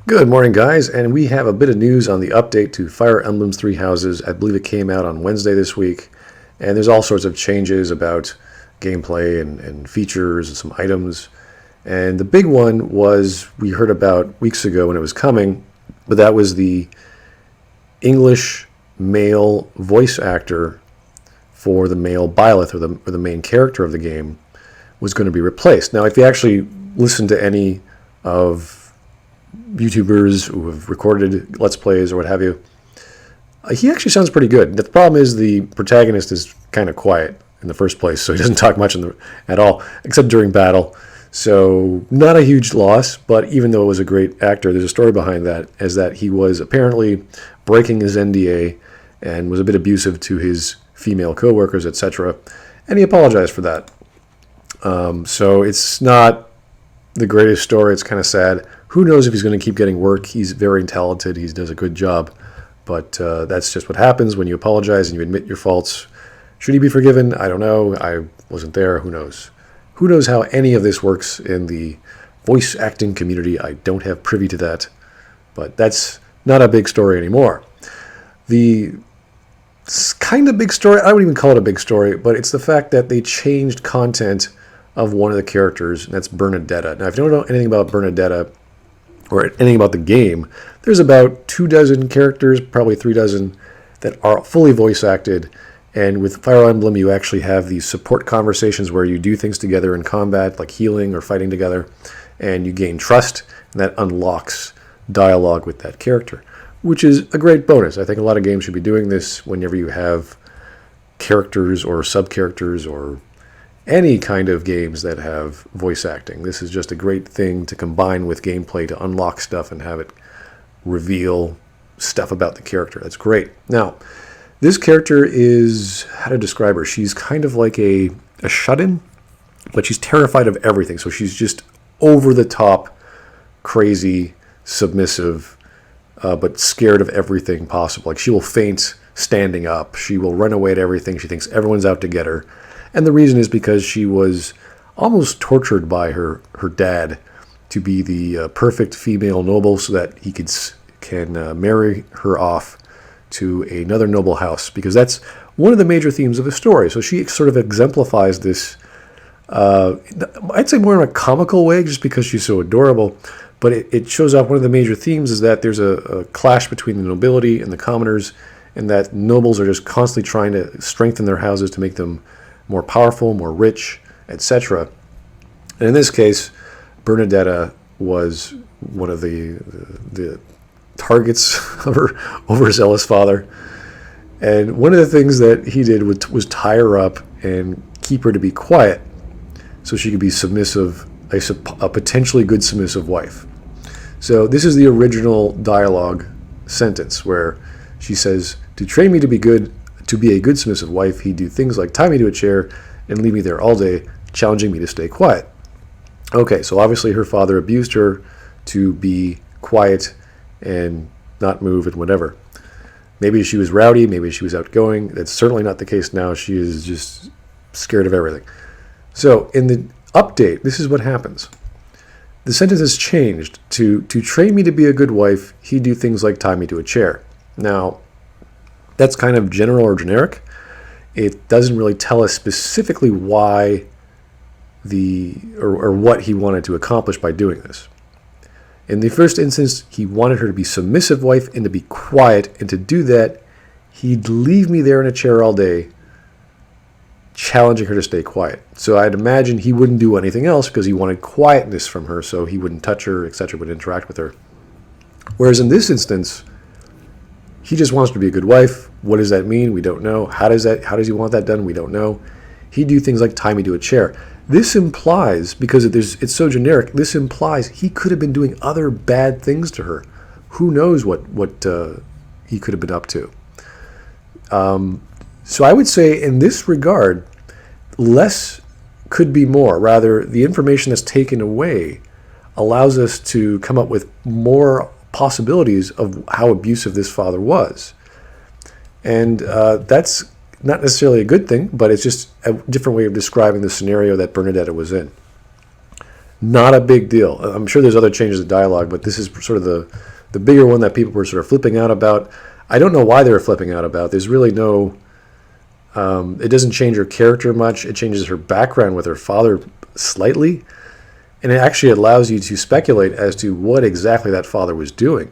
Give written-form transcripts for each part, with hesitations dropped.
Good morning, guys, and we have a bit of news on the update to Fire Emblem's Three Houses. I believe it came out on Wednesday this week, and there's all sorts of changes about gameplay and features and some items. And the big one was we heard about weeks ago when it was coming, but that was the English male voice actor for the male Byleth, or the main character of the game, was going to be replaced. Now, if you actually listen to any of YouTubers who have recorded Let's Plays or what have you, he actually sounds pretty good. The problem is the protagonist is kind of quiet in the first place, so he doesn't talk much at all, except during battle. So not a huge loss, but even though it was a great actor, there's a story behind that, as that he was apparently breaking his NDA and was a bit abusive to his female coworkers, etc. And he apologized for that. So it's not the greatest story. It's kind of sad. Who knows if he's going to keep getting work? He's very talented. He does a good job. But that's just what happens when you apologize and you admit your faults. Should he be forgiven? I don't know. I wasn't there. Who knows? Who knows how any of this works in the voice acting community? I don't have privy to that. But that's not a big story anymore. The kind of big story, I wouldn't even call it a big story, but it's the fact that they changed content of one of the characters, and that's Bernadetta. Now, if you don't know anything about Bernadetta or anything about the game, there's about 24 characters, probably 36, that are fully voice acted. And with Fire Emblem, you actually have these support conversations where you do things together in combat, like healing or fighting together, and you gain trust, and that unlocks dialogue with that character, which is a great bonus. I think a lot of games should be doing this whenever you have characters or sub-characters or any kind of games that have voice acting. This is just a great thing to combine with gameplay to unlock stuff and have it reveal stuff about the character. That's great. Now, this character is, how to describe her? She's kind of like a shut-in, but she's terrified of everything. So she's just over the top, crazy, submissive, but scared of everything possible. Like, she will faint standing up. She will run away at everything. She thinks everyone's out to get her. And the reason is because she was almost tortured by her dad to be the perfect female noble so that he can marry her off to another noble house, because that's one of the major themes of the story. So she sort of exemplifies this, I'd say more in a comical way, just because she's so adorable, but it shows off one of the major themes is that there's a clash between the nobility and the commoners, and that nobles are just constantly trying to strengthen their houses to make them more powerful, more rich, etc. And in this case, Bernadetta was one of the targets of her overzealous father. And one of the things that he did was tie her up and keep her to be quiet so she could be submissive, a potentially good submissive wife. So this is the original dialogue sentence where she says, "To train me to be a good submissive wife, he'd do things like tie me to a chair and leave me there all day, challenging me to stay quiet." Okay, so obviously her father abused her to be quiet and not move and whatever. Maybe she was rowdy, maybe she was outgoing. That's certainly not the case now. She is just scared of everything. So in the update, this is what happens. The sentence is changed to train me to be a good wife, he'd do things like tie me to a chair. Now, that's kind of general or generic. It doesn't really tell us specifically why or what he wanted to accomplish by doing this. In the first instance, he wanted her to be a submissive wife and to be quiet, and to do that, he'd leave me there in a chair all day, challenging her to stay quiet. So I'd imagine he wouldn't do anything else because he wanted quietness from her, so he wouldn't touch her, etc., wouldn't interact with her. Whereas in this instance, he just wants to be a good wife. What does that mean? We don't know. How does he want that done? We don't know. He'd do things like tie me to a chair. This implies, because it's so generic, this implies he could have been doing other bad things to her. Who knows what he could have been up to. So I would say in this regard, less could be more. Rather, the information that's taken away allows us to come up with more possibilities of how abusive this father was. And that's not necessarily a good thing, but it's just a different way of describing the scenario that Bernadetta was in. Not a big deal. I'm sure there's other changes to dialogue, but this is sort of the bigger one that people were sort of flipping out about. I don't know why they were flipping out about. There's really no... it doesn't change her character much. It changes her background with her father slightly. And it actually allows you to speculate as to what exactly that father was doing.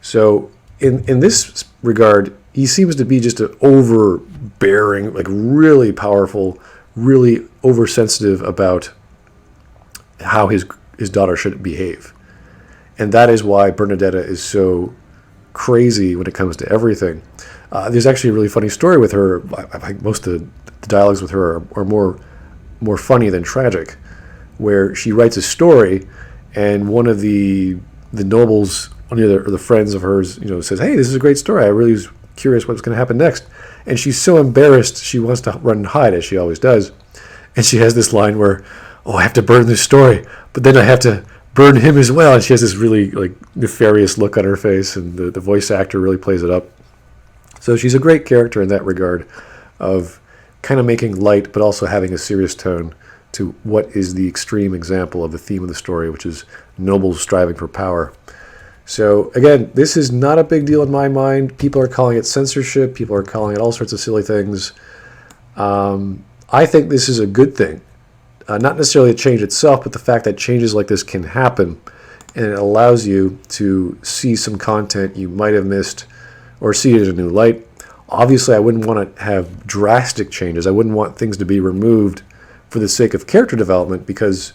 So in this regard, he seems to be just an overbearing, like really powerful, really oversensitive about how his daughter should behave. And that is why Bernadetta is so crazy when it comes to everything. There's actually a really funny story with her. I think most of the dialogues with her are more funny than tragic, where she writes a story, and one of the nobles, one of the friends of hers, says, "Hey, this is a great story. I really was curious what's going to happen next." And she's so embarrassed, she wants to run and hide, as she always does. And she has this line where, "Oh, I have to burn this story, but then I have to burn him as well." And she has this really like nefarious look on her face, and the voice actor really plays it up. So she's a great character in that regard, of kind of making light, but also having a serious tone to what is the extreme example of the theme of the story, which is nobles striving for power. So again, this is not a big deal in my mind. People are calling it censorship. People are calling it all sorts of silly things. I think this is a good thing. Not necessarily the change itself, but the fact that changes like this can happen, and it allows you to see some content you might have missed or see it in a new light. Obviously, I wouldn't want to have drastic changes. I wouldn't want things to be removed for the sake of character development, because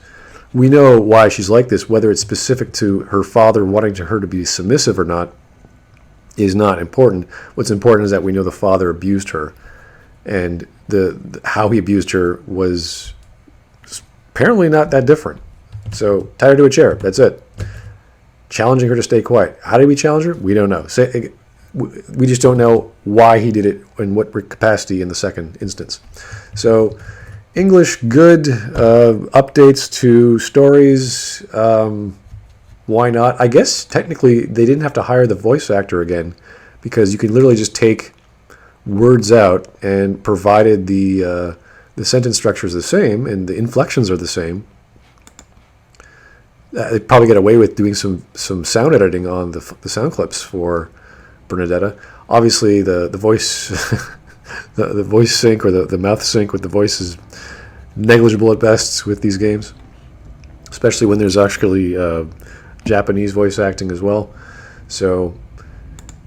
we know why she's like this. Whether it's specific to her father wanting her to be submissive or not is not important. What's important is that we know the father abused her, and the how he abused her was apparently not that different. So tied her to a chair. That's it. Challenging her to stay quiet. How did we challenge her? We don't know. We just don't know why he did it in what capacity in the second instance. So English, good. Updates to stories. Why not? I guess technically they didn't have to hire the voice actor again, because you could literally just take words out, and provided the sentence structure is the same and the inflections are the same, they probably get away with doing some sound editing on the sound clips for Bernadetta. Obviously, the voice the voice sync, or the mouth sync with the voice, is negligible at best with these games, especially when there's actually Japanese voice acting as well. So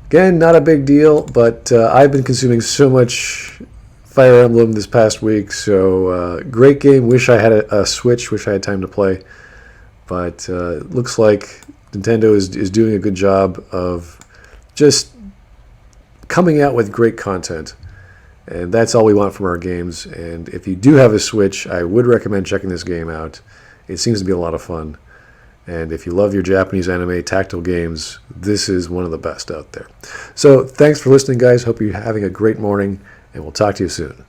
again, not a big deal, but I've been consuming so much Fire Emblem this past week, so great game. Wish I had a Switch, wish I had time to play, but looks like Nintendo is doing a good job of just coming out with great content, and that's all we want from our games. And if you do have a Switch, I would recommend checking this game out. It seems to be a lot of fun, and if you love your Japanese anime tactile games, this is one of the best out there. So thanks for listening, guys. Hope you're having a great morning, and we'll talk to you soon.